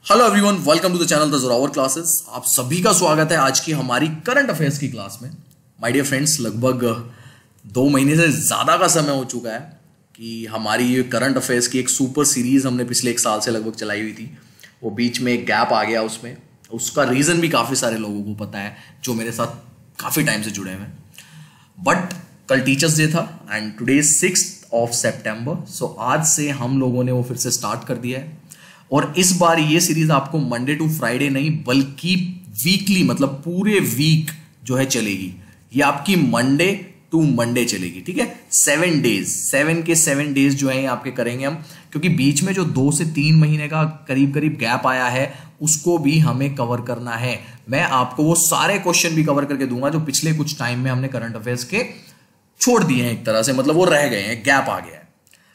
Hello everyone, welcome to the channel the Zorawar classes. आप सभी का स्वागत है आज की हमारी करंट अफेयर्स की क्लास में। माय डियर फ्रेंड्स, लगभग 2 महीने से ज़्यादा का समय हो चुका है कि हमारी ये करंट अफेयर्स की एक सुपर सीरीज़ हमने पिछले 1 साल से लगभग चलाई हुई थी। वो बीच में एक गैप आ गया, उसमें उसका रीज़न भी काफ़ी सारे लोगों को पता है जो मेरे साथ काफ़ी टाइम से जुड़े हुए हैं। बट कल टीचर्स डे था एंड टुडे 6 सितंबर, सो आज से हम लोगों ने वो फिर से स्टार्ट कर दिया है। और इस बार ये सीरीज आपको मंडे टू फ्राइडे नहीं बल्कि वीकली, मतलब पूरे वीक जो है चलेगी। ये आपकी मंडे टू मंडे चलेगी, ठीक है। 7 डेज, 7 डेज जो है आपके करेंगे हम, क्योंकि बीच में जो 2 से 3 महीने का करीब करीब गैप आया है उसको भी हमें कवर करना है। मैं आपको वो सारे क्वेश्चन भी कवर करके दूंगा जो पिछले कुछ टाइम में हमने करंट अफेयर्स के छोड़ दिए हैं, एक तरह से, मतलब वो रह गए हैं, गैप आ गया है।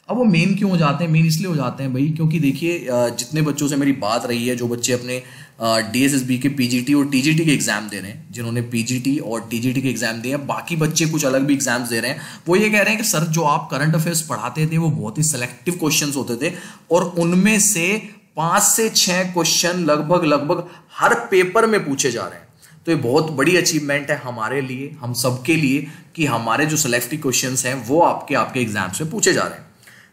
अब वो मेन क्यों हो जाते हैं? मेन इसलिए हो जाते हैं भाई क्योंकि देखिए, जितने बच्चों से मेरी बात रही है, जो बच्चे अपने डीएसएसबी के पीजीटी और टीजीटी के एग्जाम दे रहे हैं, जिन्होंने पीजीटी और टीजीटी के एग्जाम दिए हैं, बाकी बच्चे कुछ अलग भी एग्जाम्स दे रहे हैं, वो ये कह रहे हैं कि सर जो आप करंट अफेयर्स पढ़ाते थे वो बहुत ही सिलेक्टिव क्वेश्चंस होते थे और उनमें से 5 से 6 क्वेश्चन लगभग हर पेपर में पूछे जा रहे हैं। तो ये बहुत बड़ी अचीवमेंट है हमारे लिए, हम सबके लिए, कि हमारे जो सिलेक्टिव क्वेश्चंस हैं वो आपके एग्जाम्स में पूछे जा रहे हैं।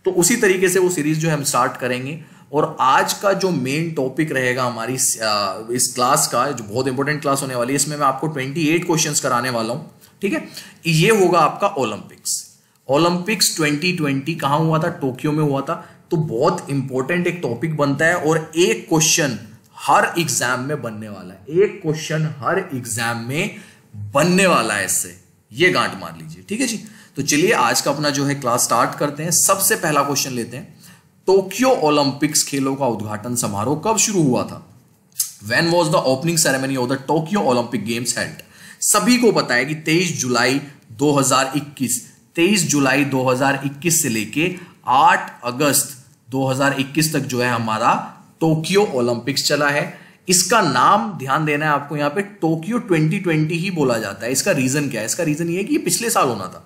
तो उसी तरीके से वो सीरीज जो है हम स्टार्ट करेंगे। और आज का जो मेन टॉपिक रहेगा हमारी इस क्लास का, जो बहुत इंपॉर्टेंट क्लास होने वाली है, इसमें मैं आपको 28 क्वेश्चंस कराने वाला हूं, ठीक है। ये होगा आपका ओलंपिक्स 2020 कहां हुआ था? टोक्यो में हुआ था। तो बहुत इंपॉर्टेंट एक टॉपिक बनता है और एक क्वेश्चन हर एग्जाम में बनने वाला है, एक क्वेश्चन हर एग्जाम में बनने वाला है, इससे ये गांठ मार लीजिए, ठीक है जी। तो चलिए आज का अपना जो है क्लास स्टार्ट करते हैं। सबसे पहला क्वेश्चन लेते हैं, टोक्यो ओलंपिक्स खेलों का उद्घाटन समारोह कब शुरू हुआ था? When was the opening ceremony of the Tokyo Olympic Games held? सभी को पता है कि 23 जुलाई 2021 से लेके 8 अगस्त 2021 तक जो है हमारा टोक्यो ओलंपिक्स चला है। इसका नाम ध्यान देना है आपको, यहाँ पे टोक्यो 2020 ही बोला जाता है। इसका रीजन क्या है? इसका रीजन ये है कि ये पिछले साल होना था,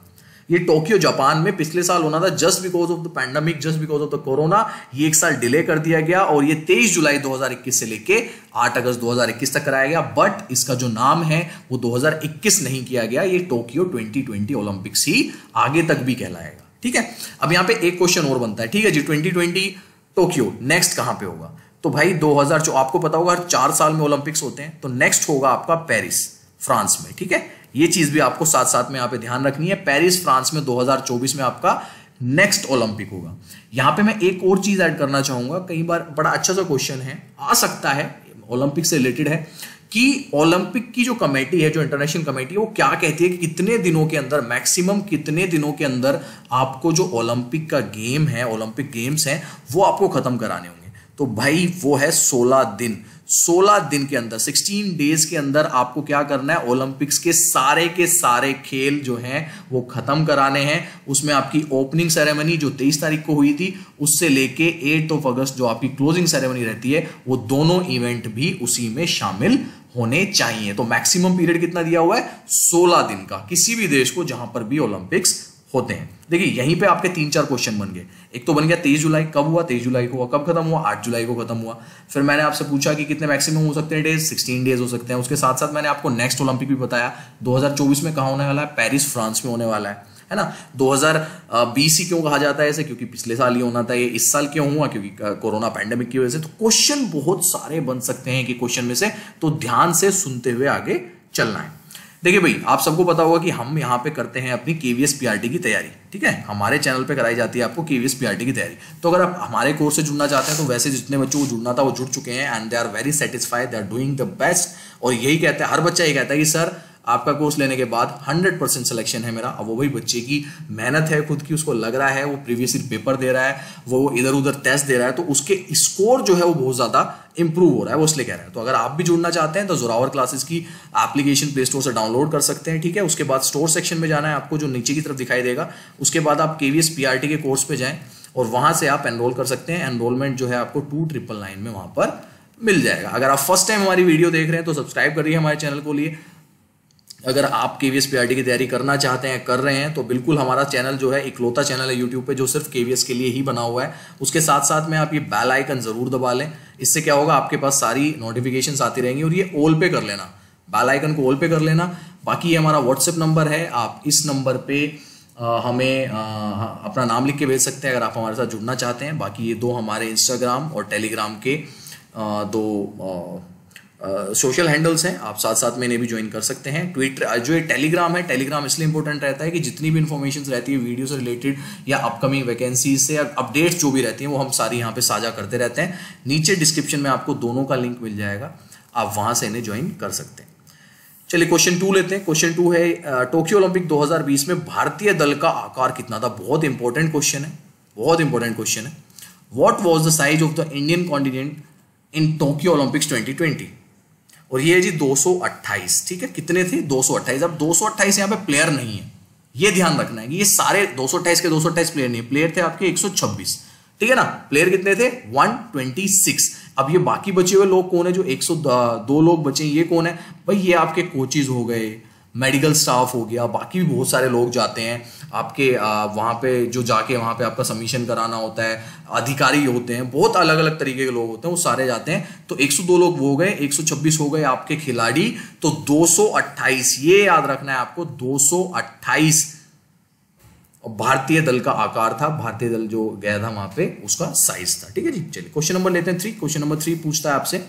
ये टोक्यो जापान में पिछले साल होना था। Just because of the pandemic, just because of the corona, ये 1 साल डिले कर दिया गया और ये 23 जुलाई 2021 से लेके 8 अगस्त 2021 तक कराया गया। बट इसका जो नाम है वो 2021 नहीं किया गया, ये टोक्यो 2020 ओलंपिक्स ही आगे तक भी कहलाएगा, ठीक है। अब यहाँ पे एक क्वेश्चन और बनता है, ठीक है जी। 2020 टोक्यो, नेक्स्ट कहां पे होगा? तो भाई 2000, आपको पता होगा हर 4 साल में ओलंपिक्स होते हैं, तो नेक्स्ट होगा आपका पेरिस, फ्रांस में, ठीक है। ये चीज भी आपको साथ साथ में यहां पे ध्यान रखनी है। पेरिस, फ्रांस में 2024 में आपका नेक्स्ट ओलंपिक होगा। यहां पे मैं एक और चीज ऐड करना चाहूंगा, कई बार बड़ा अच्छा सा क्वेश्चन है, आ सकता है, ओलंपिक से रिलेटेड है, कि ओलंपिक की जो कमेटी है, जो इंटरनेशनल कमेटी है, वो क्या कहती है कि कितने दिनों के अंदर, मैक्सिमम कितने दिनों के अंदर आपको जो ओलंपिक का गेम है, ओलंपिक गेम्स हैं, वो आपको खत्म कराने होंगे। तो भाई वो है 16 दिन। 16 दिन के अंदर, 16 डेज के अंदर आपको क्या करना है? ओलंपिक्स के सारे खेल जो हैं वो खत्म कराने हैं। उसमें आपकी ओपनिंग सेरेमनी जो 23 तारीख को हुई थी, उससे लेके 8 अगस्त जो आपकी क्लोजिंग सेरेमनी रहती है, वो दोनों इवेंट भी उसी में शामिल होने चाहिए। तो मैक्सिमम पीरियड कितना दिया हुआ है? 16 दिन का, किसी भी देश को जहां पर भी ओलंपिक्स होते हैं। देखिए यहीं पे आपके 3-4 क्वेश्चन बन गए। एक तो बन गया 23 जुलाई, कब हुआ? 23 जुलाई को हुआ। कब खत्म हुआ? 8 जुलाई को खत्म हुआ। फिर मैंने आपसे पूछा कि कितने मैक्सिमम हो सकते हैं डेज? 16 डेज हो सकते हैं। उसके साथ साथ मैंने आपको नेक्स्ट ओलंपिक भी बताया, 2024 में कहां होने वाला है? पेरिस, फ्रांस में होने वाला है ना। 2020 ही क्यों कहा जाता है ऐसे? क्योंकि पिछले साल ही होना था। ये इस साल क्यों हुआ? क्योंकि कोरोना पैंडेमिक की वजह से। तो क्वेश्चन बहुत सारे बन सकते हैं कि क्वेश्चन में से, तो ध्यान से सुनते हुए आगे चलना है। देखिए भाई, आप सबको पता होगा कि हम यहाँ पे करते हैं अपनी केवीएस पीआरटी की तैयारी, ठीक है। हमारे चैनल पे कराई जाती है आपको केवीएस पीआरटी की तैयारी। तो अगर आप हमारे कोर्स से जुड़ना चाहते हैं, तो वैसे जितने बच्चों को जुड़ना था वो जुड़ चुके हैं and they are very satisfied, they are doing the best. और यही कहते हैं, हर बच्चा ये कहता है कि सर आपका कोर्स लेने के बाद 100% सिलेक्शन है मेरा। अब वो भाई बच्चे की मेहनत है खुद की, उसको लग रहा है, वो प्रीवियस ईयर पेपर दे रहा है, वो इधर उधर टेस्ट दे रहा है, तो उसके स्कोर जो है वो बहुत ज्यादा इंप्रूव हो रहा है, वो इसलिए कह रहा है। तो अगर आप भी जुड़ना चाहते हैं तो जोरावर क्लासेस की एप्लीकेशन प्ले स्टोर से डाउनलोड कर सकते हैं, ठीक है। उसके बाद स्टोर सेक्शन में जाना है आपको, जो नीचे की तरफ दिखाई देगा। उसके बाद आप केवीएस पीआरटी के कोर्स पे जाएं और वहां से आप एनरोल कर सकते हैं। एनरोलमेंट जो है आपको 2999 में वहां पर मिल जाएगा। अगर आप फर्स्ट टाइम हमारी वीडियो देख रहे हैं तो सब्सक्राइब करिए हमारे चैनल को लिए, अगर आप केवीएस पीआरटी की तैयारी करना चाहते हैं, कर रहे हैं, तो बिल्कुल हमारा चैनल जो है इकलौता चैनल है यूट्यूब पे जो सिर्फ केवीएस के लिए ही बना हुआ है। उसके साथ साथ में आप ये बेल आइकन जरूर दबा लें। इससे क्या होगा, आपके पास सारी नोटिफिकेशंस आती रहेंगी। और ये ऑल पे कर लेना, बेल आइकन को ऑल पे कर लेना। बाकी ये हमारा व्हाट्सएप नंबर है, आप इस नंबर पे हमें अपना नाम लिख के भेज सकते हैं अगर आप हमारे साथ जुड़ना चाहते हैं। बाकी ये दो हमारे इंस्टाग्राम और टेलीग्राम के दो सोशल हैंडल्स हैं, आप साथ साथ में इन्हें भी ज्वाइन कर सकते हैं। ट्विटर जो ये टेलीग्राम है, टेलीग्राम इसलिए इंपॉर्टेंट रहता है कि जितनी भी इन्फॉर्मेशन रहती है वीडियो से रिलेटेड या अपकमिंग वैकेंसीज से या अपडेट्स जो भी रहती हैं वो हम सारी यहाँ पे साझा करते रहते हैं। नीचे डिस्क्रिप्शन में आपको दोनों का लिंक मिल जाएगा, आप वहां से इन्हें ज्वाइन कर सकते हैं। चलिए क्वेश्चन 2 लेते हैं। क्वेश्चन 2 है टोक्यो ओलंपिक 2020 में भारतीय दल का आकार कितना था। बहुत इंपॉर्टेंट क्वेश्चन है, बहुत इंपॉर्टेंट क्वेश्चन है। What was the size of the Indian continent in Tokyo Olympics 2020। और ये है जी 228, ठीक है। कितने थे, 228। अब 228 यहाँ पे प्लेयर नहीं है, ये ध्यान रखना है कि ये सारे 228 के 228 प्लेयर नहीं, प्लेयर थे आपके 126, ठीक है ना। प्लेयर कितने थे, 126। अब ये बाकी बचे हुए लोग कौन है, जो 102 लोग बचे, ये कौन है भाई, ये आपके कोचेज हो गए, मेडिकल स्टाफ हो गया, बाकी भी बहुत सारे लोग जाते हैं आपके वहाँ पे, जो जाके वहाँ पे आपका सबमिशन कराना होता है, अधिकारी होते हैं, बहुत अलग अलग तरीके के लोग होते हैं, वो सारे जाते हैं। तो 102 लोग वो हो गए, 126 हो गए आपके खिलाड़ी, तो 228, ये याद रखना है आपको, 228 भारतीय दल का आकार था। भारतीय दल जो गया था वहां पे उसका साइज था, ठीक है जी। चलिए क्वेश्चन नंबर लेते हैं 3। क्वेश्चन नंबर 3 पूछता है आपसे,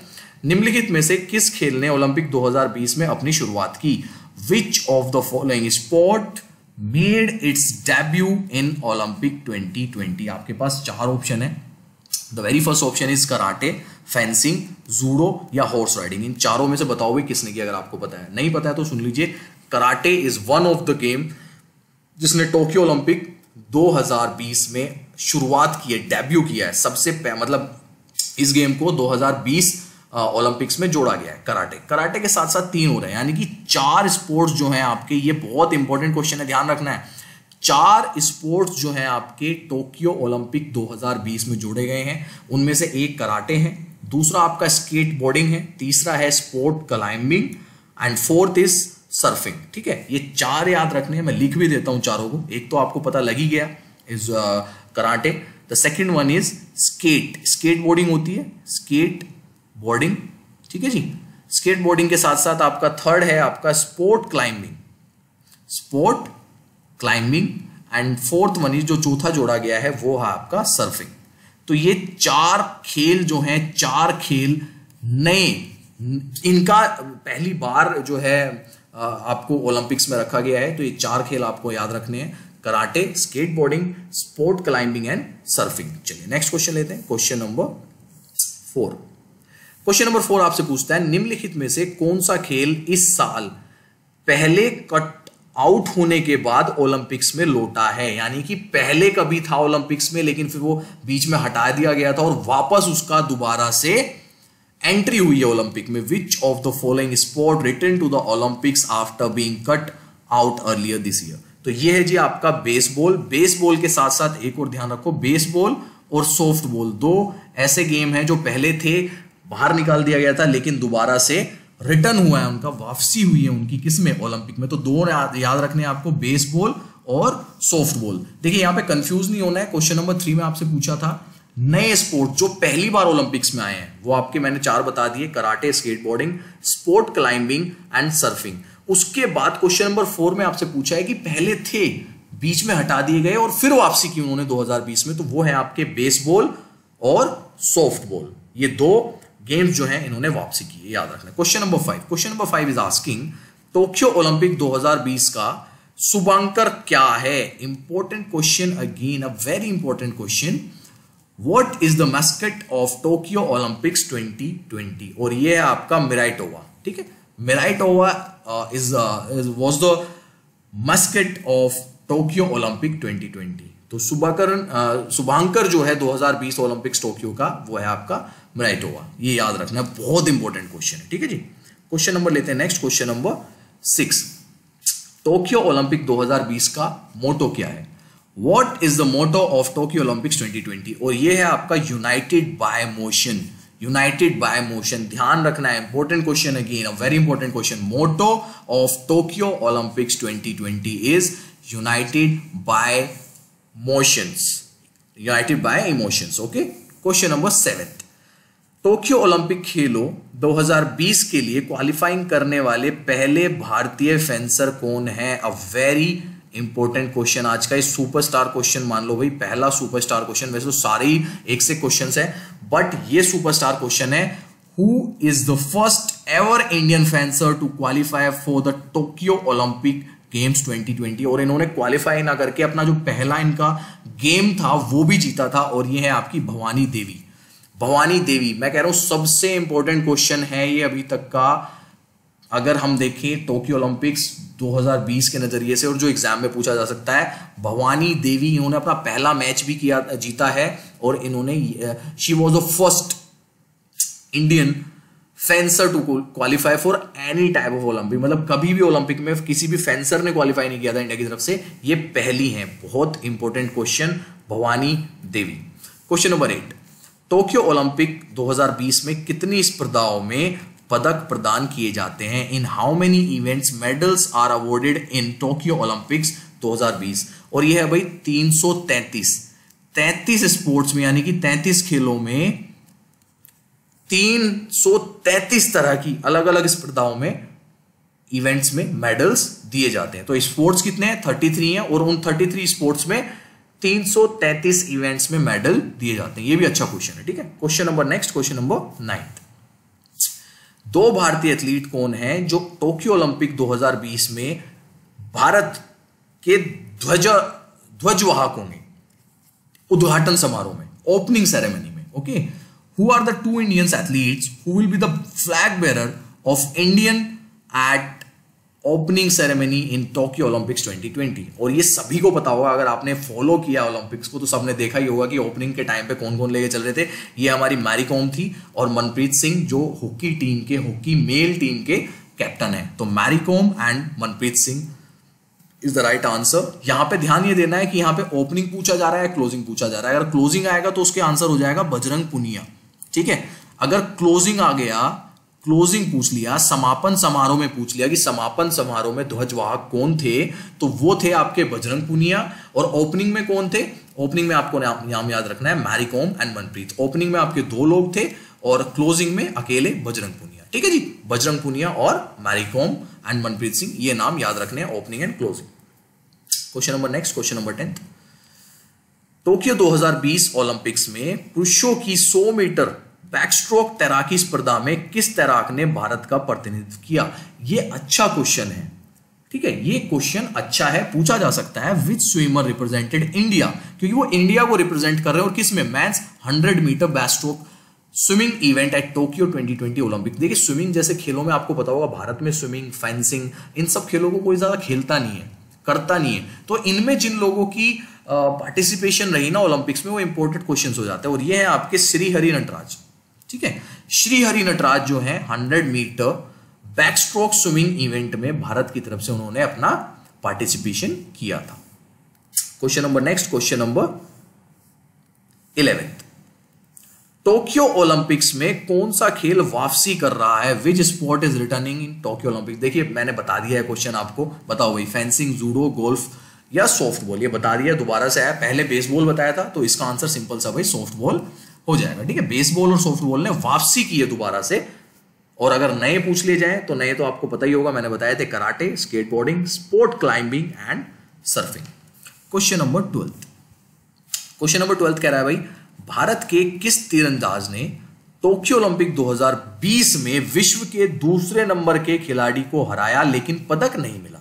निम्नलिखित में से किस खेल ने ओलंपिक 2020 में अपनी शुरुआत की। Which of the following sport made its debut in Olympic 2020। आपके पास 4 ऑप्शन है। The very first option is karate, fencing, judo या हॉर्स राइडिंग। इन चारों में से बताओ भी किसने किया। अगर आपको पता है, नहीं पता है तो सुन लीजिए। Karate is one of the game जिसने टोक्यो ओलंपिक 2020 में शुरुआत की है, डेब्यू किया है। सबसे मतलब इस गेम को 2020 ओलंपिक्स में जोड़ा गया है। कराटे के साथ साथ 3 हो रहे हैं, यानी कि 4 स्पोर्ट्स जो हैं आपके, ये बहुत इंपॉर्टेंट क्वेश्चन है, ध्यान रखना है। 4 स्पोर्ट्स जो हैं आपके टोक्यो ओलंपिक 2020 में जोड़े गए हैं। उनमें से एक कराटे है, दूसरा आपका स्केट बोर्डिंग है, तीसरा है sport climbing and fourth is surfing, ठीक है। ये 4 याद रखने हैं, मैं लिख भी देता हूं चारों को। एक तो आपको पता लग ही गया is karate. The second one is skate boarding होती है, स्केट बोर्डिंग, ठीक है जी। स्केट बोर्डिंग के साथ साथ आपका थर्ड है आपका sport climbing and fourth one is जो चौथा जोड़ा गया है वो है आपका सर्फिंग। तो ये 4 खेल जो हैं, 4 खेल नए, इनका पहली बार जो है आपको ओलंपिक्स में रखा गया है। तो ये 4 खेल आपको याद रखने हैं, karate, skate boarding, sport climbing and surfing. चलिए नेक्स्ट क्वेश्चन लेते हैं, क्वेश्चन नंबर 4। क्वेश्चन नंबर 4 आपसे पूछता है, निम्नलिखित में से कौन सा खेल इस साल पहले कट आउट होने के बाद ओलंपिक्स में लौटा है। यानी कि पहले कभी था ओलंपिक्स में, लेकिन फिर वो बीच में हटा दिया गया था और वापस उसका दोबारा से एंट्री हुई है ओलंपिक में। Which of the following sport return to the Olympics after being cut out earlier this year. तो ये है जी आपका बेसबॉल। बेसबॉल के साथ साथ एक और ध्यान रखो, बेसबॉल और सॉफ्ट बॉल 2 ऐसे गेम हैं जो पहले थे, बाहर निकाल दिया गया था, लेकिन दोबारा से रिटर्न हुआ है, उनका वापसी हुई है उनकी किसमें, ओलंपिक में। तो 2 याद रखने हैं आपको, बेसबॉल और सॉफ्ट बॉल। देखिए यहाँ पे कंफ्यूज नहीं होना है। क्वेश्चन नंबर 3 में आपसे पूछा था नए स्पोर्ट जो पहली बार ओलंपिक्स में आए हैं, वो आपके मैंने 4 बता दिए, karate, skateboarding, sport climbing and surfing. उसके बाद क्वेश्चन नंबर 4 में आपसे पूछा है कि पहले थे, बीच में हटा दिए गए और फिर वापसी की उन्होंने 2020 में, तो वो है आपके बेसबॉल और सॉफ्ट बॉल। ये 2 गेम्स जो हैं इन्होंने वापसी की, याद रखना। Question number 5। Question number 5 is asking, Tokyo Olympic 2020 का शुभांकर क्या है। Important question again, a very important question. What is the mascot of Tokyo Olympics 2020। और ये है आपका मिराइटोवा, ठीक है। Miraitowa was the mascot of Tokyo Olympic 2020। तो शुभांकर जो है 2020 ओलंपिक्स टोक्यो का, वो है आपका मिराइटोवा। ये याद रखना, बहुत इंपॉर्टेंट क्वेश्चन है, ठीक है जी। क्वेश्चन नंबर लेते हैं next, question number 6। Tokyo Olympic 2020 का मोटो क्या है। What is the motto of Tokyo Olympics 2020। और ये है आपका united by motion. United by motion. ध्यान रखना है, important question again, a very important question. Motto of Tokyo Olympics 2020 is united by motions, united by emotions. Okay, question number 7, Tokyo Olympic खेलों 2020 के लिए क्वालिफाइंग करने वाले पहले भारतीय फेंसर कौन है? अ वेरी इंपॉर्टेंट क्वेश्चन आज का, इस सुपरस्टार क्वेश्चन मान लो भाई, पहला सुपरस्टार क्वेश्चन। वैसे तो सारे ही एक से क्वेश्चंस है, बट ये सुपरस्टार क्वेश्चन है। Who is the first ever Indian fencer to qualify for the Tokyo Olympic games 2020? और इन्होंने क्वालिफाई ना करके अपना जो पहला इनका गेम था वो भी जीता था, और ये है आपकी भवानी देवी। भवानी देवी, मैं कह रहा हूं सबसे इंपॉर्टेंट क्वेश्चन है ये अभी तक का, अगर हम देखें टोक्यो ओलंपिक्स 2020 के नजरिए से, और जो एग्जाम में पूछा जा सकता है। भवानी देवी, इन्होंने अपना पहला मैच भी किया, जीता है, और इन्होंने she was the first Indian fencer to qualify for any type of Olympic. मतलब कभी भी ओलंपिक में किसी भी फेंसर ने क्वालिफाई नहीं किया था इंडिया की तरफ से, ये पहली है। बहुत important question, Bhavani Devi. Question number 8, Tokyo Olympic 2020 में कितनी स्पर्धाओं में पदक प्रदान किए जाते हैं? In how many events medals are awarded in Tokyo Olympics 2020? और ये है भाई 333 स्पोर्ट्स में, यानी कि 33 खेलों में 333 तरह की अलग अलग स्पर्धाओं में इवेंट्स में मेडल्स दिए जाते हैं। तो स्पोर्ट्स कितने हैं? 33 हैं, और उन 33 स्पोर्ट्स में 333 इवेंट्स में मेडल दिए जाते हैं। ये भी अच्छा क्वेश्चन है, ठीक है। Question number next, question number 9, 2 भारतीय एथलीट कौन हैं जो टोक्यो ओलंपिक 2020 में भारत के ध्वजवाहक होंगे उद्घाटन समारोह में, ओपनिंग सेरेमनी में? Okay, who are the 2 Indian athletes who will be the flag bearer of Indian at opening ceremony in Tokyo Olympics 2020? और ये सभी को पता होगा, अगर आपने फॉलो किया ओलंपिक्स को तो सबने देखा ही होगा कि ओपनिंग के टाइम पे कौन कौन लेके चल रहे थे। ये हमारी मैरी कॉम थी, और मनप्रीत सिंह जो हॉकी टीम के, हॉकी मेल टीम के कैप्टन है। तो Mary Kom and Manpreet Singh is the right answer. यहां पे ध्यान ये देना है कि यहां पे ओपनिंग पूछा जा रहा है, क्लोजिंग पूछा जा रहा है। अगर क्लोजिंग आएगा तो उसके आंसर हो जाएगा बजरंग पुनिया, ठीक है। अगर क्लोजिंग आ गया, क्लोजिंग पूछ लिया, समापन समारोह में पूछ लिया कि समापन समारोह में ध्वजवाहक कौन थे, तो वो थे आपके बजरंग पुनिया। और ओपनिंग में कौन थे? ओपनिंग में आपको नाम याद रखना है, मैरी कॉम एंड मनप्रीत। ओपनिंग में आपके 2 लोग थे, और क्लोजिंग में अकेले बजरंग पुनिया, ठीक है जी। बजरंग पुनिया और मैरी कॉम एंड मनप्रीत सिंह, ये नाम याद रखने हैं, opening and closing. Question number next, question number 10, Tokyo 2020 Olympics में पुरुषों की 100 मीटर बैकस्ट्रोक तैराकी स्पर्धा में किस तैराक ने भारत का प्रतिनिधित्व किया? ये अच्छा क्वेश्चन है, ठीक है। ये क्वेश्चन अच्छा है, पूछा जा सकता है विच स्विमर रिप्रेजेंटेड इंडिया, क्योंकि वो इंडिया को रिप्रेजेंट कर रहे हैं। और किस में? Men's 100 metre backstroke swimming event at Tokyo 2020 Olympic. देखिए, स्विमिंग जैसे खेलों में आपको पता होगा, भारत में स्विमिंग, फेंसिंग, इन सब खेलों को कोई ज्यादा खेलता नहीं है, करता नहीं है। तो इनमें जिन लोगों की पार्टिसिपेशन रही ना ओलंपिक्स में, वो इंपोर्टेंट क्वेश्चन हो जाते हैं। और ये है आपके श्री हरि नटराज, ठीक है। श्री हरि नटराज जो है 100 मीटर बैकस्ट्रोक स्विमिंग इवेंट में भारत की तरफ से उन्होंने अपना पार्टिसिपेशन किया था। Question number next, question number 11, Tokyo Olympics में कौन सा खेल वापसी कर रहा है? Which sport is returning in Tokyo Olympics? देखिए, मैंने बता दिया है क्वेश्चन आपको, बताओ भाई, फेंसिंग, जूडो, गोल्फ या सॉफ्टबॉल? ये बता दिया, दोबारा से आया। पहले बेसबॉल बताया था, तो इसका आंसर सिंपल सा भाई सॉफ्टबॉल हो जाएगा, ठीक है। बेसबॉल और सॉफ्टबॉल ने वापसी की है दोबारा से। और अगर नए पूछ लिए जाएं तो नए तो आपको पता ही होगा, मैंने बताया थे, karate, skateboarding, sport climbing and surfing. Question number 12, question number 12 कह रहा है भाई, भारत के किस तीरंदाज ने टोक्यो ओलंपिक 2020 में विश्व के दूसरे नंबर के खिलाड़ी को हराया लेकिन पदक नहीं मिला?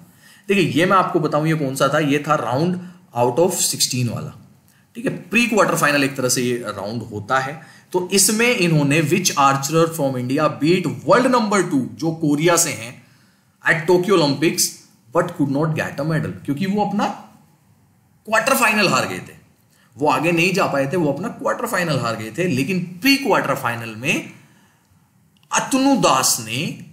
देखिए, ये मैं आपको बताऊं ये कौन सा था। ये था राउंड आउट ऑफ 16 वाला, ठीक है। प्री क्वार्टर फाइनल एक तरह से ये राउंड होता है। तो इसमें इन्होंने which archer from India beat world number 2 जो कोरिया से हैं at Tokyo Olympics but could not get a medal, क्योंकि वो अपना क्वार्टर फाइनल हार गए थे। वो आगे नहीं जा पाए थे, वो अपना क्वार्टर फाइनल हार गए थे। लेकिन प्री क्वार्टर फाइनल में अतनु दास ने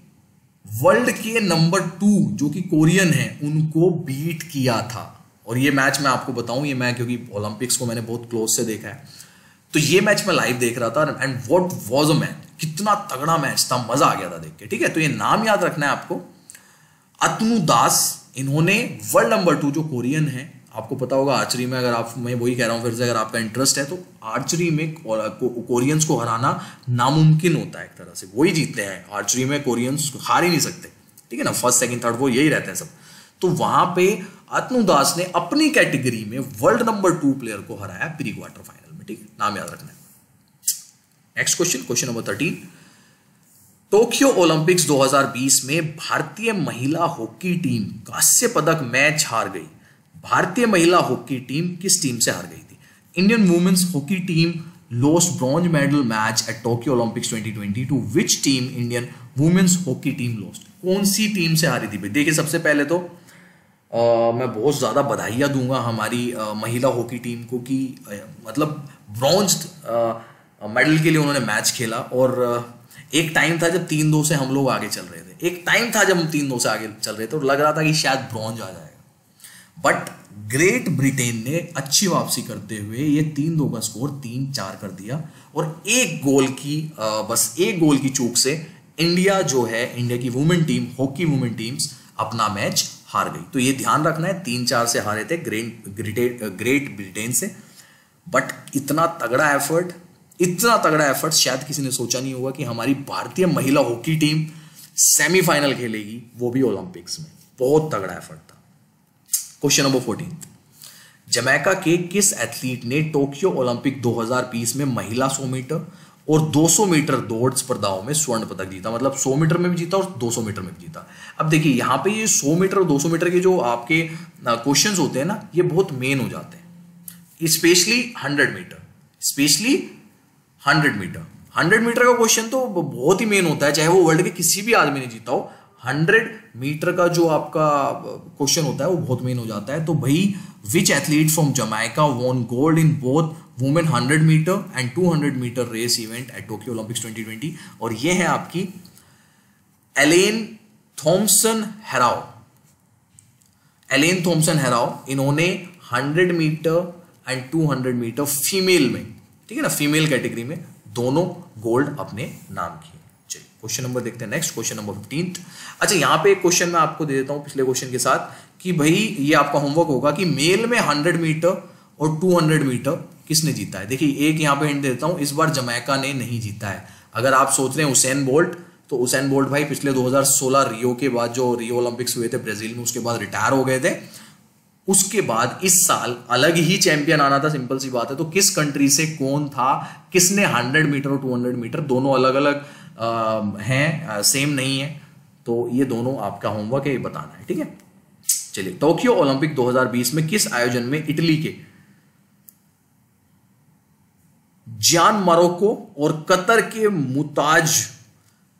वर्ल्ड के नंबर 2 जो कि कोरियन है उनको बीट किया था। और ये मैच मैं आपको बताऊं, ये मैं क्योंकि ओलंपिक्स को मैंने बहुत क्लोज से देखा है, तो तो ये मैच मैं लाइव देख रहा था and what was a match, कितना तगड़ा मैच था, मजा आ गया था देख के। ठीक है, तो ये नाम याद रखना है आपको, अतनु दास। इन्होंने वर्ल्ड नंबर 2 जो कोरियन है, आपको पता होगा आर्चरी में, अगर आप, मैं वही कह रहा हूं फिर से, अगर आपका इंटरेस्ट है तो आर्चरी में कोरियंस को हराना नामुमकिन होता है एक तरह से, वही जीतते हैं आर्चरी में, कोरियंस हार ही नहीं सकते। ठीक है ना, फर्स्ट सेकंड थर्ड वो यही रहते हैं सब। तो वहां पे अतनु दास ने अपनी कैटेगरी में वर्ल्ड नंबर 2 प्लेयर को हराया प्री क्वार्टर फाइनल में। ठीक है, नाम याद रखना है। Next question, question number 13। Tokyo Olympics 2020 में भारतीय महिला हॉकी टीम कांस्य पदक मैच हार गई। भारतीय महिला हॉकी टीम किस टीम से हार गई थी? Indian women's hockey team lost bronze medal match at Tokyo Olympics 2020 to which team Indian women's hockey team lost? कौन सी टीम से हारी थी भाई? देखिए, सबसे पहले तो मैं बहुत ज़्यादा बधाइयाँ दूंगा हमारी महिला हॉकी टीम को कि मतलब ब्रॉन्ज मेडल के लिए उन्होंने मैच खेला। और एक टाइम था जब 3-2 से हम लोग आगे चल रहे थे, एक टाइम था जब हम 3-2 से आगे चल रहे थे और लग रहा था कि शायद ब्रॉन्ज आ जाएगा, बट ग्रेट ब्रिटेन ने अच्छी वापसी करते हुए ये 3-2 का स्कोर 3-4 कर दिया और एक गोल की बस एक गोल की चूक से इंडिया जो है, इंडिया की women team, hockey women teams अपना मैच हार गई। तो ये ध्यान रखना है, 3-4 से हारे थे ग्रेट ब्रिटेन से। बट इतना तगड़ा एफर्ट शायद किसी ने सोचा नहीं होगा कि हमारी भारतीय महिला हॉकी टीम सेमीफाइनल खेलेगी, वो भी ओलंपिक्स में। बहुत तगड़ा एफर्ट था। Question number 14। जमैका के किस एथलीट ने टोक्यो ओलंपिक 2020 में महिला 100 मीटर और 200 मीटर दौड़ स्पर्धाओं में स्वर्ण पदक जीता? मतलब 100 मीटर में भी जीता और 200 मीटर में भी जीता। अब देखिए, यहाँ पे ये 100 मीटर और 200 मीटर के जो आपके क्वेश्चंस होते हैं ना, ये बहुत मेन हो जाते हैं, स्पेशली 100 मीटर। 100 मीटर का क्वेश्चन तो बहुत ही मेन होता है, चाहे वो वर्ल्ड के किसी भी आदमी ने जीता हो। 100 मीटर का जो आपका क्वेश्चन होता है वो बहुत मेन हो जाता है। तो भाई, which athlete from Jamaica won gold in both women 100 meter and 200 meter race event at Tokyo Olympics 2020? और ये है आपकी एलेन थॉम्सन हैराउ। इन्होंने 100 मीटर एंड 200 मीटर फीमेल में, ठीक है ना, फीमेल कैटेगरी में दोनों गोल्ड अपने नाम किए। चलिए क्वेश्चन नंबर देखते हैं नेक्स्ट, क्वेश्चन नंबर 15। अच्छा, यहां पे एक क्वेश्चन मैं आपको दे देता हूं पिछले क्वेश्चन के साथ कि भाई ये आपका होमवर्क होगा कि मेल में 100 मीटर और 200 मीटर किसने जीता है। देखिए, एक यहां पे हिंट देता हूं, इस बार जमैका ने नहीं जीता है। अगर आप सोच रहे हैं उसेन बोल्ट, तो उसेन बोल्ट भाई पिछले 2016 रियो के बाद, जो रियो ओलंपिक्स हुए थे ब्राजील में, उसके बाद रिटायर हो गए थे। उसके बाद इस साल अलग ही चैंपियन आना था, सिंपल सी बात है। तो किस कंट्री से कौन था, किसने 100 मीटर और 200 मीटर दोनों अलग अलग हैं, सेम नहीं है। तो ये दोनों आपका होमवर्क है, ये बताना है, ठीक है। चलिए, टोक्यो ओलंपिक 2020 में किस आयोजन में इटली के जियान मोरोको और कतर के मुताज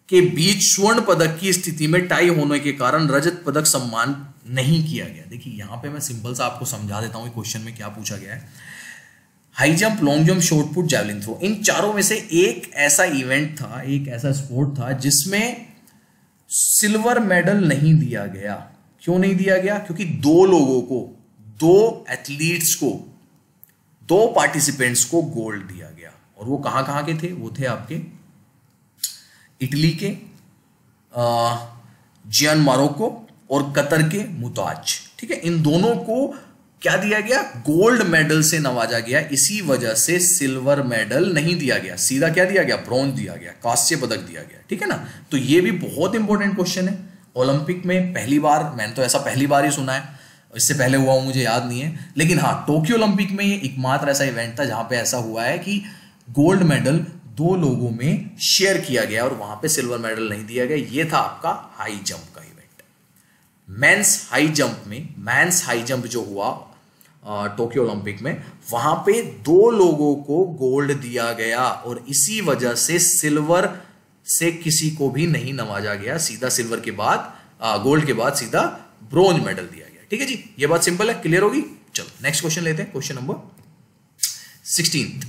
के बीच स्वर्ण पदक की स्थिति में टाई होने के कारण रजत पदक सम्मान नहीं किया गया? देखिए, यहां पे मैं सिंपल सा आपको समझा देता हूं क्वेश्चन में क्या पूछा गया है। High jump, long jump, short put, javelin throw, इन चारों में से एक ऐसा इवेंट था, एक ऐसा स्पोर्ट था जिसमें सिल्वर मेडल नहीं दिया गया। क्यों नहीं दिया गया? क्योंकि दो लोगों को, दो एथलीट्स को, दो पार्टिसिपेंट्स को गोल्ड दिया गया। और वो कहां कहां के थे? वो थे आपके इटली के जियान मोरोको और कतर के मुताज, ठीक है। इन दोनों को क्या दिया गया? गोल्ड मेडल से नवाजा गया। इसी वजह से सिल्वर मेडल नहीं दिया गया, सीधा क्या दिया गया? ब्रॉन्ज दिया गया, कांस्य पदक दिया गया, ठीक है ना। तो ये भी बहुत इंपॉर्टेंट क्वेश्चन है। ओलंपिक में पहली बार, मैंने तो ऐसा पहली बार ही सुना है, इससे पहले हुआ मुझे याद नहीं है, लेकिन हाँ, टोक्यो ओलंपिक में ये एकमात्र ऐसा इवेंट था जहां पे ऐसा हुआ है कि गोल्ड मेडल दो लोगों में शेयर किया गया और वहां पे सिल्वर मेडल नहीं दिया गया। ये था आपका हाई जंप का इवेंट। मेंस हाई जंप जो हुआ टोक्यो ओलंपिक में, वहां पे दो लोगों को गोल्ड दिया गया और इसी वजह से सिल्वर से किसी को भी नहीं नवाजा गया। सीधा सिल्वर के बाद, गोल्ड के बाद सीधा ब्रोंज मेडल दिया गया, ठीक है जी। ये बात सिंपल है, क्लियर होगी। चलो नेक्स्ट क्वेश्चन लेते हैं, क्वेश्चन नंबर 16।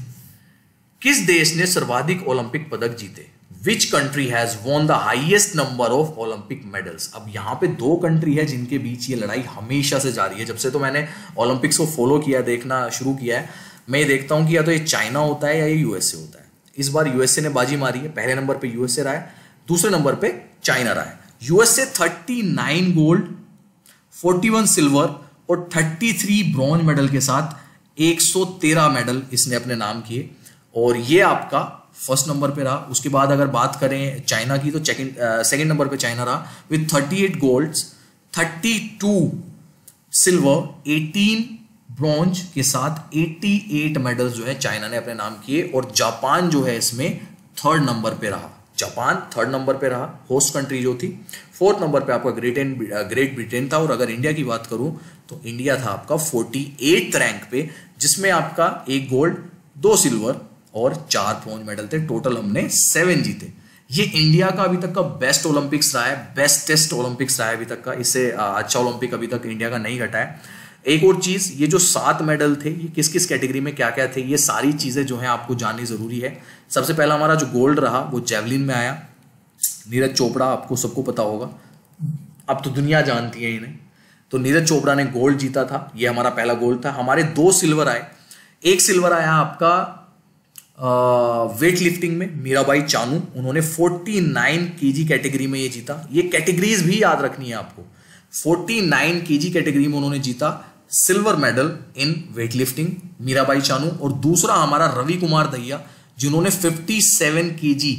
किस देश ने सर्वाधिक ओलंपिक पदक जीते? Which country has won the highest number of Olympic medals? अब यहां पे दो कंट्री है जिनके बीच ये लड़ाई हमेशा से जारी है, जब से तो मैंने ओलंपिक्स को फॉलो किया, देखना शुरू किया है। मैं ये देखता हूं कि या तो ये चाइना होता है या ये यूएसए होता है। इस बार यूएसए ने बाजी मारी है, पहले नंबर पे यूएसए रहा है, दूसरे नंबर पे चाइना रहा है। यूएसए 39 गोल्ड, 41 सिल्वर और 33 ब्रॉन्ज मेडल के साथ 113 मेडल इसने अपने नाम किए, और ये आपका फर्स्ट नंबर पे रहा। उसके बाद अगर बात करें चाइना की तो सेकंड नंबर पे चाइना रहा विद 38 गोल्ड्स, 32 सिल्वर, 18 ब्रॉन्ज के साथ 88 मेडल्स जो है चाइना ने अपने नाम किए। और जापान जो है इसमें थर्ड नंबर पे रहा, जापान थर्ड नंबर पे रहा, होस्ट कंट्री जो थी। फोर्थ नंबर पे आपका ग्रेट ब्रिटेन था। और अगर इंडिया की बात करूं तो इंडिया था आपका 48 रैंक पे, जिसमें आपका 1 गोल्ड, 2 सिल्वर और 4 ब्रॉन्ज मेडल थे। टोटल हमने 7 जीते। ये इंडिया का अभी तक का बेस्ट ओलंपिक्स रहा है, बेस्टेस्ट ओलंपिक्स रहा है अभी तक का। इससे अच्छा ओलंपिक अभी तक इंडिया का नहीं घटा है। एक और चीज, ये जो 7 मेडल थे ये किस किस कैटेगरी में क्या क्या थे, ये सारी चीजें जो है आपको जाननी जरूरी है। सबसे पहला हमारा जो गोल्ड रहा वो जेवलिन में आया। नीरज चोपड़ा आपको सबको पता होगा, अब तो दुनिया जानती है इन्हें। तो नीरज चोपड़ा ने गोल्ड जीता था, ये हमारा पहला गोल्ड था। हमारे 2 सिल्वर आए। एक सिल्वर आया आपका वेट लिफ्टिंग में, मीराबाई चानू, उन्होंने 49 केजी कैटेगरी में ये जीता। ये कैटेगरीज भी याद रखनी है आपको। 49 केजी कैटेगरी में उन्होंने जीता silver medal in weight lifting, Mirabai Chanu. और दूसरा हमारा रवि कुमार दहिया, जिन्होंने 57 केजी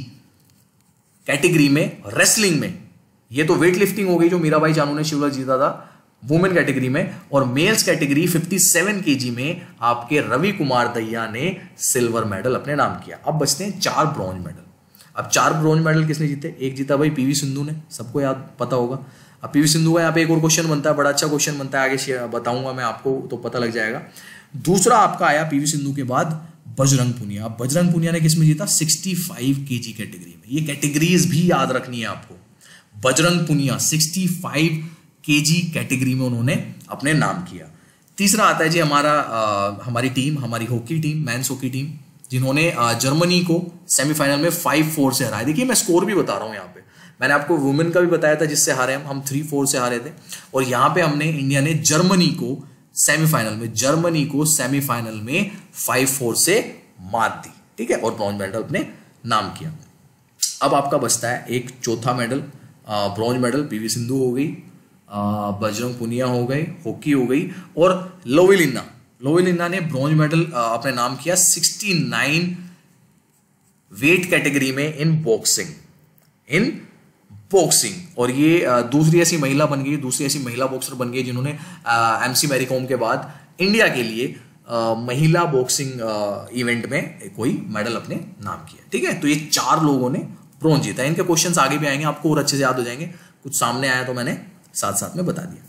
कैटेगरी में रेसलिंग में, ये तो वेट लिफ्टिंग हो गई जो मीराबाई चानू ने सिल्वर जीता था वुमेन कैटेगरी में, और मेल्स कैटेगरी 57 केजी में आपके रवि कुमार दहिया ने सिल्वर मेडल अपने नाम किया। अब बचते हैं 4 ब्रॉन्ज मेडल। अब 4 ब्रॉन्ज मेडल किसने जीते? एक जीता भाई पीवी सिंधु ने, सबको याद पता होगा। अब पीवी सिंधु का यहाँ पे एक और क्वेश्चन बनता है, बड़ा अच्छा क्वेश्चन बनता है, आगे बताऊंगा मैं आपको तो पता लग जाएगा। दूसरा आपका आया पीवी सिंधु के बाद बजरंग पुनिया। अब बजरंग पुनिया ने किसमें जीता? 65 केजी कैटेगरी में। ये कैटेगरीज भी याद रखनी है आपको। बजरंग पुनिया 65 केजी कैटेगरी में उन्होंने अपने नाम किया। तीसरा आता है जी हमारी टीम, हमारी hockey team, men's hockey team, जिन्होंने जर्मनी को सेमीफाइनल में 5-4 से हराया। देखिए मैं स्कोर भी बता रहा हूं, यहाँ पे मैंने आपको वुमेन का भी बताया था जिससे हारे हम 3-4 से हारे थे। और यहाँ पे हमने इंडिया ने जर्मनी को सेमीफाइनल में 5-4 से मात दी, ठीक है, और ब्रॉन्ज मेडल अपने नाम किया। अब आपका बचता है एक चौथा medal, bronze medal. PV Sindhu हो गई, बजरंग पुनिया हो गए, हॉकी हो गई, और लोविलिना ने ब्रॉन्ज मेडल अपने नाम किया 69 वेट कैटेगरी में इन बॉक्सिंग। और ये दूसरी ऐसी महिला बन गई, दूसरी ऐसी महिला बॉक्सर बन गई जिन्होंने एमसी मैरी कॉम के बाद इंडिया के लिए महिला बॉक्सिंग इवेंट में कोई मेडल अपने नाम किया, ठीक है। तो ये 4 लोगों ने ब्रॉन्ज जीता। इनके क्वेश्चंस आगे भी आएंगे, आपको और अच्छे से याद हो जाएंगे। कुछ सामने आया तो मैंने साथ साथ में बता दिया।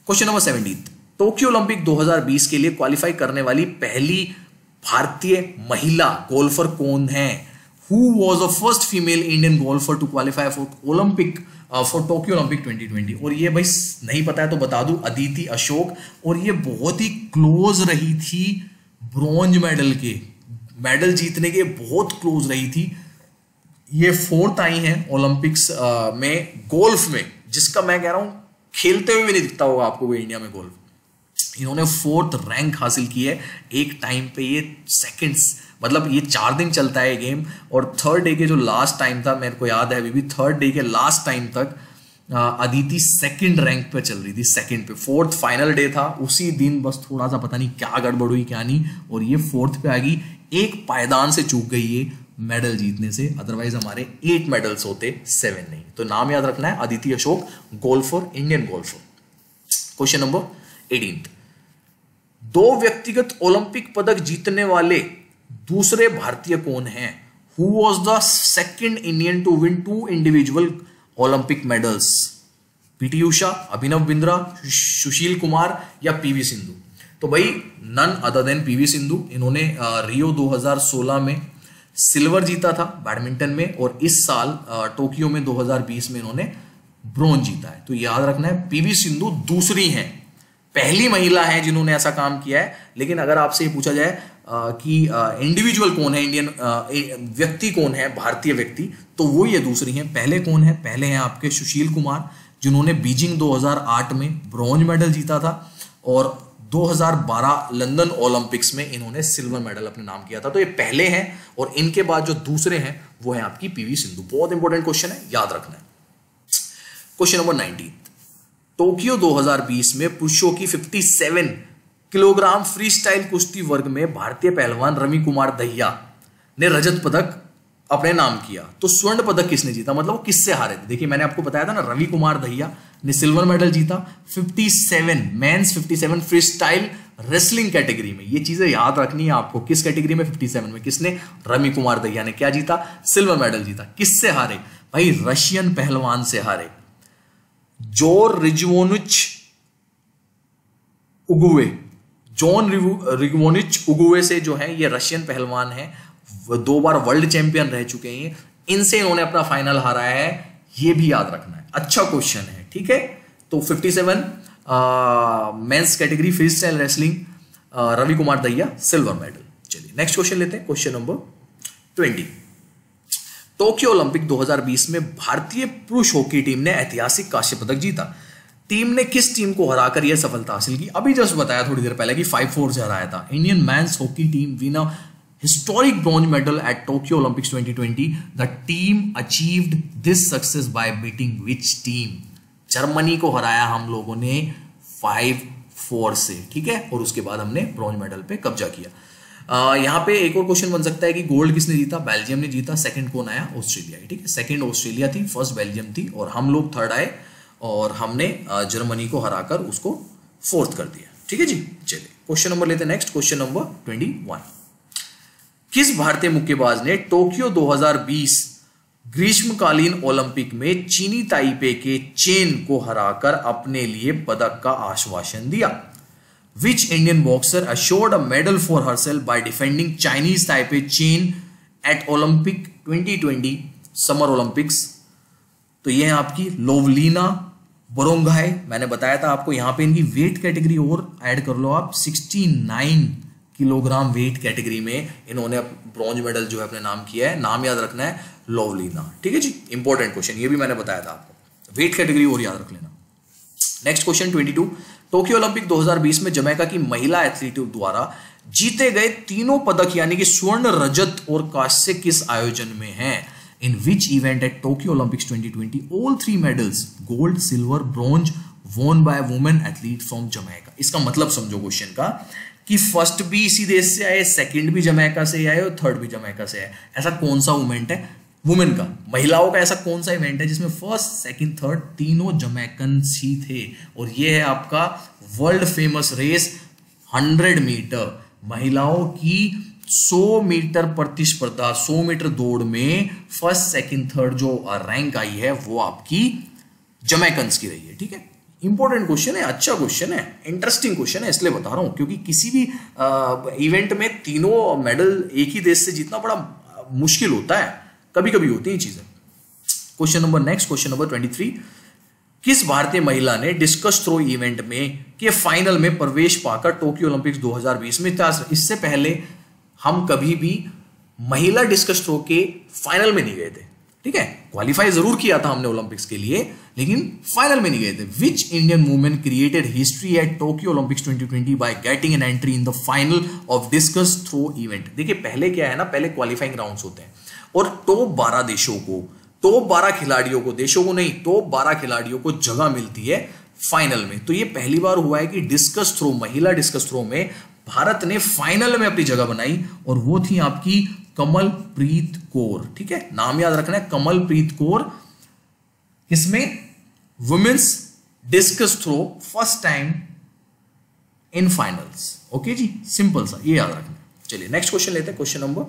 क्वेश्चन नंबर 17, टोक्यो ओलंपिक 2020 के लिए क्वालिफाई करने वाली पहली भारतीय महिला गोल्फर कौन है? Who was the first female Indian golfer to qualify for Tokyo Olympic 2020? और ये भाई नहीं पता है तो बता दूं, अदिति अशोक। और ये बहुत ही क्लोज रही थी ब्रॉन्ज मेडल जीतने के, बहुत क्लोज रही थी। ये 4th आई हैं ओलंपिक्स में गोल्फ में, जिसका मैं कह रहा हूं खेलते हुए भी नहीं दिखता होगा आपको कोई इंडिया में गोल्फ। इन्होंने 4th रैंक हासिल की है एक टाइम पे। ये सेकंड्स, मतलब ये 4 दिन चलता है गेम, और 3rd डे के जो लास्ट टाइम था, मेरे को याद है अभी भी, 3rd डे के लास्ट टाइम तक अदिति 2nd रैंक पे चल रही थी, 2nd पे। 4th फाइनल डे था, उसी दिन बस थोड़ा सा पता नहीं क्या गड़बड़ हुई क्या नहीं, और ये 4th पे आ गई। एक पायदान से चूक गई ये मेडल जीतने से, अदरवाइज हमारे 8 मेडल्स होते, 7 नहीं। तो नाम याद रखना है, Aditi Ashok, golfer, Indian golfer. Question number 18, 2 व्यक्तिगत ओलंपिक पदक जीतने वाले दूसरे भारतीय कौन हैं? Who was the second Indian to win 2 individual Olympic medals? PT Usha, Abhinav Bindra, Sushil Kumar या पीवी सिंधु? तो भाई none other than PV Sindhu. इन्होंने रियो 2016 में सिल्वर जीता था बैडमिंटन में, और इस साल टोक्यो में 2020 में इन्होंने ब्रॉन्ज जीता है। तो याद रखना है, पीवी सिंधु दूसरी हैं, पहली महिला है जिन्होंने ऐसा काम किया है। लेकिन अगर आपसे ये पूछा जाए कि इंडिविजुअल कौन है, इंडियन व्यक्ति कौन है, भारतीय व्यक्ति, तो वो ये दूसरी हैं। पहले कौन है? पहले हैं आपके सुशील कुमार, जिन्होंने बीजिंग 2008 में ब्रॉन्ज मेडल जीता था, और 2012 लंदन ओलंपिक्स में इन्होंने सिल्वर मेडल अपने नाम किया था। तो ये पहले हैं और इनके बाद जो दूसरे हैं वो है आपकी पीवी सिंधु। बहुत इंपॉर्टेंट क्वेश्चन है, याद रखना है। क्वेश्चन नंबर 19, टोक्यो 2020 में पुरुषों की 57 किलोग्राम फ्री स्टाइल कुश्ती वर्ग में भारतीय पहलवान रवि कुमार दहिया ने रजत पदक अपने नाम किया। तो स्वर्ण पदक किसने जीता, मतलब वो किससे हारे थे? देखिए मैंने आपको बताया था ना, रवि कुमार दहिया ने सिल्वर मेडल जीता 57 men's 57 free style wrestling category में। ये चीजें याद रखनी है आपको, किस कैटेगरी में 57 में किसने, रवि कुमार दहिया ने क्या जीता, सिल्वर मेडल जीता। किससे हारे भाई, रशियन पहलवान से हारे, जोर रिजवोनिच उगुवे। जॉन रिगवोनिच उगुवे से जो है ये रशियन पहलवान है, 2 बार वर्ल्ड चैंपियन रह चुके हैं, इनसे इन्होंने अपना फाइनल हारा है, ये भी याद रखना है। अच्छा क्वेश्चन है, ठीक है। तो 57 men's category free style wrestling, Ravi Kumar Dahiya silver medal. चलिए नेक्स्ट क्वेश्चन लेते हैं, क्वेश्चन नंबर 20। टोक्यो ओलंपिक 2020 में भारतीय पुरुष हॉकी टीम ने ऐतिहासिक कांस्य पदक जीता। टीम ने किस टीम को हराकर यह सफलता हासिल की? अभी जस्ट बताया थोड़ी देर पहले कि 5-4 से हराया था। Indian men's hockey team win a historic bronze medal at Tokyo Olympics 2020. The team achieved this success by beating which team? Germany को हराया हम लोगों ने 5-4 से, ठीक है, और उसके बाद हमने ब्रॉन्ज मेडल पे कब्जा किया। यहाँ पे एक और क्वेश्चन बन सकता है कि गोल्ड किसने जीता? बेल्जियम ने जीता। सेकंड कौन आया? ऑस्ट्रेलिया, ठीक है। सेकंड ऑस्ट्रेलिया थी, फर्स्ट बेल्जियम थी, और हम लोग थर्ड आए और हमने जर्मनी को हराकर उसको फोर्थ कर दिया, ठीक है जी। चलिए क्वेश्चन नंबर लेते हैं नेक्स्ट, क्वेश्चन नंबर 21। किस भारतीय मुक्केबाज ने टोक्यो 2020 ग्रीष्मकालीन ओलंपिक में चीनी ताइपे के चेन को हराकर अपने लिए पदक का आश्वासन दिया? Which Indian boxer assured a medal for herself by defending Chinese Taipei chain at Olympic 2020 summer Olympics? तो ये है आपकी लोवलीना बोरोंगाई। मैंने बताया था आपको, यहां पे इनकी वेट कैटेगरी और ऐड कर लो आप, 69 किलोग्राम वेट कैटेगरी में इन्होंने ब्रॉन्ज मेडल जो है अपने नाम किया है। नाम याद रखना है, लोवलीना, ठीक है जी। इंपॉर्टेंट क्वेश्चन, ये भी मैंने बताया था आपको, वेट कैटेगरी और याद रख लेना। Next question 22। टोक्यो ओलंपिक 2020 में जमैका की महिला एथलीटों द्वारा जीते गए तीनों पदक यानी कि स्वर्ण, रजत और कांस्य किस आयोजन में हैं? In which event at Tokyo Olympics 2020 all 3 medals gold, silver, bronze won by women athlete from Jamaica. इसका मतलब समझो क्वेश्चन का कि फर्स्ट भी इसी देश से आए, सेकंड भी जमैका से आए और थर्ड भी जमैका से आए। ऐसा कौन सा इवेंट है वुमेन का, महिलाओं का ऐसा कौन सा इवेंट है जिसमें फर्स्ट, सेकंड, थर्ड तीनों जमैकन ही थे? और ये है आपका वर्ल्ड फेमस रेस 100 मीटर, महिलाओं की 100 मीटर प्रतिस्पर्धा, 100 मीटर दौड़ में फर्स्ट, सेकंड, थर्ड जो रैंक आई है वो आपकी जमैकन्स की रही है, ठीक है। इंपॉर्टेंट क्वेश्चन है, अच्छा क्वेश्चन है, इंटरेस्टिंग क्वेश्चन है, इसलिए बता रहा हूं क्योंकि किसी भी इवेंट में तीनों मेडल एक ही देश से जीतना बड़ा मुश्किल होता है, कभी कभी होती हैं चीजें। Question number next, question number 23। किस भारतीय महिला ने डिस्कस थ्रो इवेंट में के फाइनल में प्रवेश पाकर टोक्यो ओलंपिक्स 2020 में इतिहास? इससे पहले हम कभी भी महिला डिस्कस थ्रो के फाइनल में नहीं गए थे, ठीक है। क्वालिफाई जरूर किया था हमने ओलंपिक्स के लिए, लेकिन फाइनल में नहीं गए थे। Which Indian women created history at Tokyo Olympics 2020 by getting an entry in the final of discus throw event? देखिए पहले क्या है ना, पहले क्वालिफाइंग राउंड्स होते हैं और टॉप 12 देशों को, टॉप 12 खिलाड़ियों को, देशों को नहीं, टॉप 12 खिलाड़ियों को जगह मिलती है फाइनल में। तो ये पहली बार हुआ है कि डिस्कस थ्रो, महिला डिस्कस थ्रो में भारत ने फाइनल में अपनी जगह बनाई और वो थी आपकी कमलप्रीत कौर, ठीक है। नाम याद रखना है, कमलप्रीत कौर। किसमें? Women's discus throw first time in finals, okay जी, सिंपल सा, ये याद रखना। चलिए नेक्स्ट क्वेश्चन लेते हैं, क्वेश्चन नंबर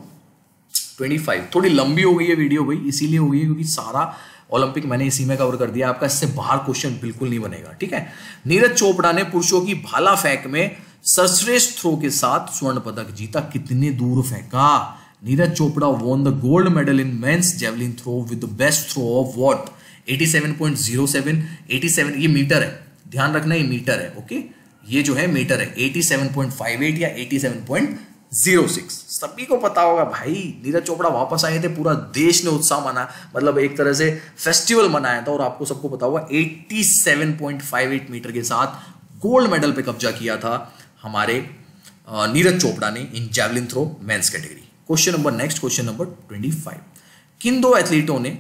25। थोड़ी लंबी हो गई है वीडियो भाई, इसीलिए हो गई है क्योंकि सारा ओलंपिक मैंने इसी में कवर कर दिया, आपका इससे बाहर क्वेश्चन बिल्कुल नहीं बनेगा, ठीक है। नीरज चोपड़ा ने पुरुषों की भाला फेंक में सर्वश्रेष्ठ थ्रो के साथ स्वर्ण पदक जीता, कितने दूर फेंका? Neeraj Chopra won the gold medal in men's javelin throw with the best throw of what? 87.07, 87, ये मीटर है, ध्यान रखना ये मीटर है, ओके, ये जो है मीटर है, 87.58 या 87.06। सभी को पता होगा भाई, नीरज चोपड़ा वापस आए थे, पूरा देश ने उत्साह मनाया, मतलब एक तरह से फेस्टिवल मनाया था, और आपको सबको पता होगा 87.58 मीटर के साथ गोल्ड मेडल पे कब्जा किया था हमारे नीरज चोपड़ा ने in javelin throw men's category. Question number next, question number 25, किन दो एथलीटों ने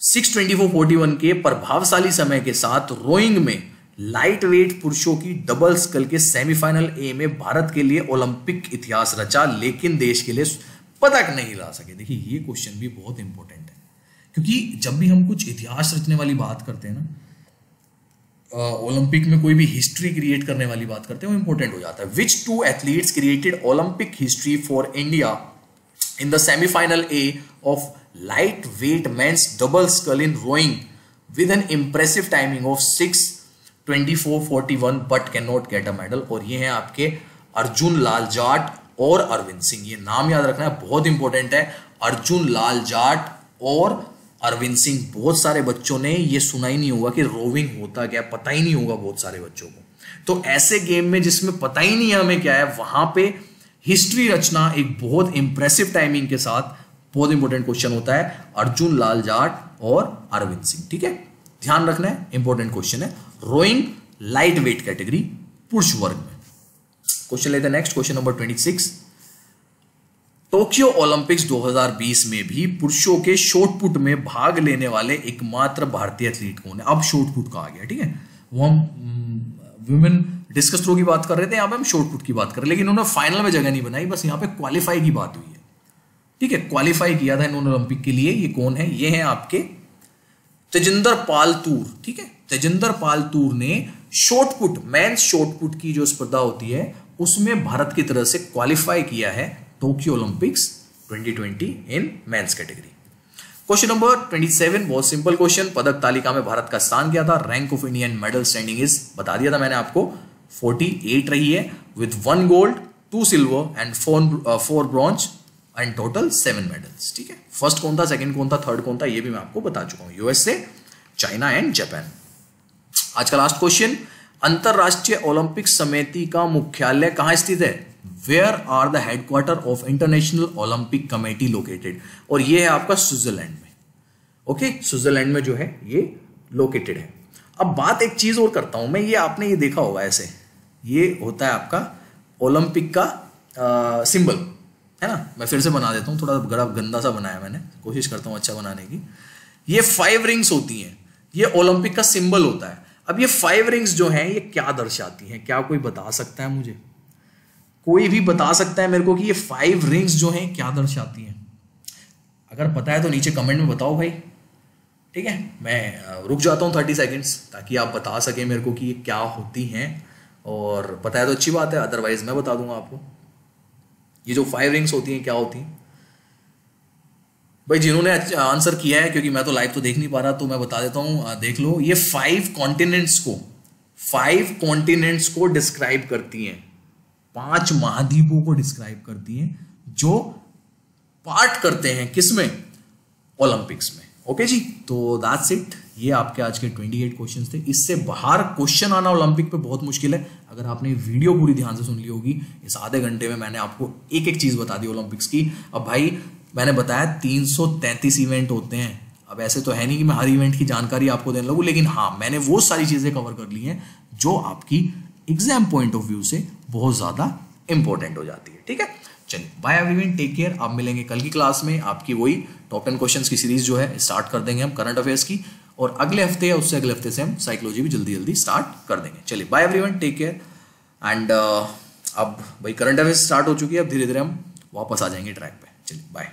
6:24:41 के प्रभावशाली समय के साथ रोइंग में लाइट वेट पुरुषों की डबल स्कल के सेमीफाइनल ए में भारत के लिए ओलंपिक इतिहास रचा लेकिन देश के लिए पदक नहीं ला सके? देखिए ये क्वेश्चन भी बहुत इंपॉर्टेंट है, क्योंकि जब भी हम कुछ इतिहास रचने वाली बात करते हैं ना, ओलंपिक में कोई भी हिस्ट्री क्रिएट करने वाली बात करते हैं, वो इंपॉर्टेंट हो जाता है। Which two athletes created Olympic history for India in the semifinal A of lightweight men's double scull in rowing with an impressive timing of 6:24:41 but can not get a medal? और ये हैं आपके अर्जुन लाल जाट और अरविंद सिंह। ये नाम याद रखना है, बहुत इंपॉर्टेंट है। अर्जुन लाल जाट और अरविंद सिंह। बहुत सारे बच्चों ने ये सुना ही नहीं होगा कि रोविंग होता क्या, पता ही नहीं होगा बहुत सारे बच्चों को। तो ऐसे गेम में जिसमें पता ही नहीं है हमें क्या है, वहां पे हिस्ट्री रचना एक बहुत इंप्रेसिव टाइमिंग के साथ बहुत इंपॉर्टेंट क्वेश्चन होता है। अर्जुन लाल जाट और अरविंद सिंह, ठीक है, ध्यान रखना है, इंपॉर्टेंट क्वेश्चन है। रोइंग लाइट वेट कैटेगरी पुरुष वर्ग में। क्वेश्चन लेते हैं next, question number 26, Tokyo Olympics 2020 में भी पुरुषों के शॉटपुट में भाग लेने वाले एकमात्र भारतीय एथलीट कौन है? अब शॉटपुट का आ गया, ठीक है, वो हम वुमेन डिस्कस थ्रो की बात कर रहे थे, यहाँ पे हम शॉटपुट की बात कर रहे हैं, लेकिन उन्होंने फाइनल में जगह नहीं बनाई, बस यहाँ पे क्वालिफाई की बात हुई है, ठीक है, क्वालिफाई किया था इन्होंने ओलंपिक के लिए। ये कौन है? ये है आपके तेजिंदर पाल तूर, ठीक है, तेजिंदर पाल तूर ने शॉटपुट, मेंस शॉटपुट की जो स्पर्धा होती है उसमें भारत की तरफ से क्वालिफाई किया है Tokyo Olympics 2020 in men's category. Question number 27, बहुत सिंपल क्वेश्चन, पदक तालिका में भारत का स्थान क्या था? Rank of Indian medal standing is, बता दिया था मैंने आपको, 48 रही है, with 1 gold 2 silver and 4 bronze and total 7 medals, ठीक है। फर्स्ट कौन था, सेकंड कौन था, थर्ड कौन था, ये भी मैं आपको बता चुका हूं, यूएसए, चाइना एंड जापान। आज का लास्ट क्वेश्चन, अंतरराष्ट्रीय ओलंपिक समिति का मुख्यालय कहां स्थित है? Where are the headquarter of International Olympic Committee located? और ये है आपका स्विट्जरलैंड में, ओके, स्विट्जरलैंड में जो है ये लोकेटेड है। अब बात एक चीज और करता हूं मैं, ये आपने ये देखा होगा, ऐसे ये होता है आपका ओलंपिक का सिंबल, है ना। मैं फिर से बना देता हूं, थोड़ा गंदा सा बनाया मैंने, कोशिश करता हूं अच्छा बनाने की। ये 5 रिंग्स होती हैं, ये ओलंपिक का सिंबल होता है। अब ये 5 रिंग्स जो हैं ये क्या दर्शाती हैं? क्या कोई बता सकता है मुझे? कोई भी बता सकता है मेरे को कि ये 5 रिंग्स जो हैं क्या दर्शाती हैं? अगर पता है तो नीचे कमेंट में बताओ भाई, ठीक है। मैं रुक जाता हूँ 30 सेकेंड्स ताकि आप बता सकें मेरे को कि ये क्या होती हैं, और पता है तो अच्छी बात है, अदरवाइज मैं बता दूंगा आपको। ये जो 5 रिंग्स होती हैं क्या होती हैं भाई? जिन्होंने आंसर किया है, क्योंकि मैं तो लाइव तो देख नहीं पा रहा, तो मैं बता देता हूं, देख लो। ये 5 कॉन्टिनेंट्स को डिस्क्राइब करती हैं, 5 महाद्वीपों को डिस्क्राइब करती हैं जो पार्ट करते हैं किसमें? ओलंपिक्स में। ओके जी, तो दैट्स इट। ये आपके आज के 28 क्वेश्चंस थे। इससे बाहर क्वेश्चन आना ओलंपिक पे बहुत मुश्किल है। अगर आपने वीडियो पूरी ध्यान से सुन ली होगी, इस आधे घंटे में मैंने आपको एक एक चीज बता दी ओलंपिक्स की। अब भाई मैंने बताया 333 इवेंट होते हैं। अब ऐसे तो है नहीं कि मैं हर इवेंट की जानकारी आपको देने लगूं, लेकिन हाँ, मैंने वो सारी चीजें कवर कर ली हैं जो आपकी एग्जाम पॉइंट ऑफ व्यू से बहुत ज्यादा इंपॉर्टेंट हो जाती है, ठीक है। चलिए, बाय एवरीवन, टेक केयर। आप मिलेंगे कल की क्लास में, आपकी वही टॉप 10 क्वेश्चंस की सीरीज जो है स्टार्ट कर देंगे हम करंट अफेयर्स की, और अगले हफ्ते या उससे अगले हफ्ते से हम साइकोलॉजी भी जल्दी जल्दी स्टार्ट कर देंगे। चलिए, bye everyone, take care. And अब भाई करंट अफेयर्स स्टार्ट हो चुकी है, अब धीरे धीरे हम वापस आ जाएंगे ट्रैक पे। चलिए, बाय।